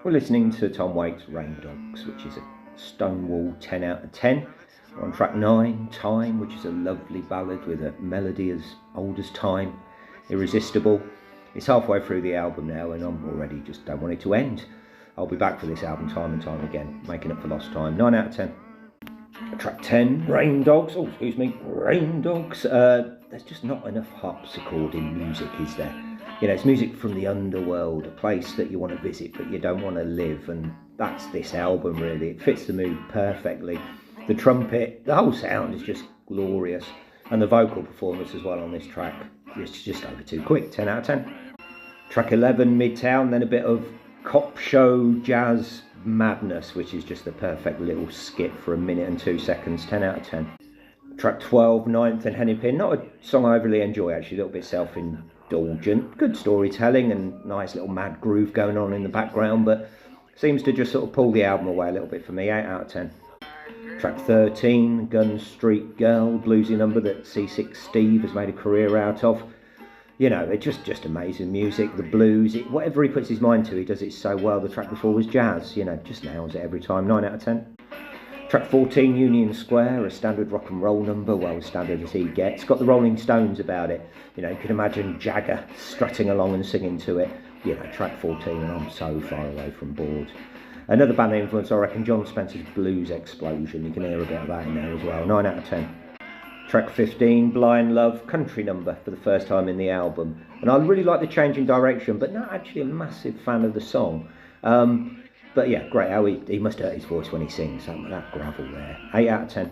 We're listening to Tom Waits' Rain Dogs, which is a stonewall 10 out of 10. We're on track 9, Time, which is a lovely ballad with a melody as old as time, irresistible. It's halfway through the album now and I'm already just don't want it to end. I'll be back for this album time and time again, making up for lost time. 9 out of 10. Track 10, Rain Dogs. Oh, excuse me, Rain Dogs. There's just not enough harpsichord in music, is there? You know, it's music from the underworld, a place that you want to visit but you don't want to live, and that's this album really. It fits the mood perfectly. The trumpet, the whole sound is just glorious, and the vocal performance as well on this track, it's just over too quick. 10 out of 10. Track 11, Midtown, then a bit of cop show jazz madness, which is just the perfect little skit for 1 minute and 2 seconds. 10 out of 10. Track 12, Ninth and Hennepin, not a song I overly enjoy actually, a little bit self-indulgent, good storytelling and nice little mad groove going on in the background, but seems to just sort of pull the album away a little bit for me. 8 out of 10. Track 13, Gun Street Girl, bluesy number that C6 Steve has made a career out of. You know, it's just amazing music, the blues, whatever he puts his mind to, he does it so well. The track before was jazz, you know, just nails it every time. 9 out of 10. Track 14, Union Square, a standard rock and roll number, well, as standard as he gets. Got the Rolling Stones about it. You know, you can imagine Jagger strutting along and singing to it. You know, track 14, and I'm so far away from bored. Another band influence, I reckon, John Spencer's Blues Explosion. You can hear a bit of that in there as well. 9 out of 10. Track 15, Blind Love, country number for the first time in the album. And I really like the change in direction, but not actually a massive fan of the song. But yeah, great how he must hurt his voice when he sings, that gravel there. 8 out of 10.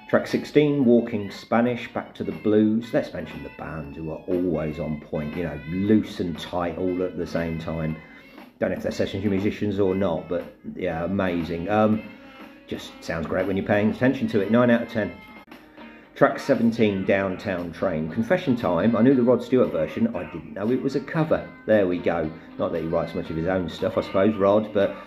Track 16, Walking Spanish, back to the blues. Let's mention the band, who are always on point, you know, loose and tight all at the same time. Don't know if they're session musicians or not, but yeah, amazing. Just sounds great when you're paying attention to it. 9 out of 10. Track 17, Downtown Train. Confession time, I knew the Rod Stewart version, I didn't know it was a cover. There we go. Not that he writes much of his own stuff, I suppose, Rod, but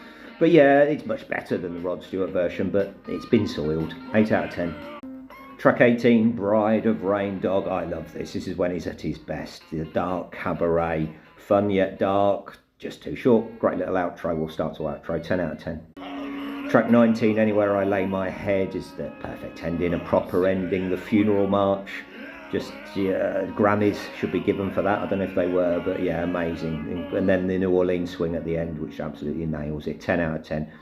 yeah, it's much better than the Rod Stewart version, but it's been soiled. 8 out of 10. Track 18, Bride of Rain Dog. I love this. This is when he's at his best. The dark cabaret, fun yet dark, just too short. Great little outro. We'll start to outro. 10 out of 10. Track 19, Anywhere I Lay My Head, is the perfect ending, a proper ending. The funeral march, just Grammys should be given for that. I don't know if they were, but yeah, amazing. And then the New Orleans swing at the end, which absolutely nails it. 10 out of 10.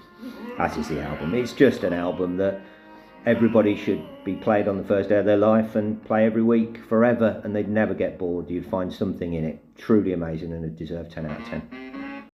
As is the album. It's just an album that everybody should be played on the first day of their life and play every week forever, and they'd never get bored. You'd find something in it. Truly amazing, and it deserved 10 out of 10.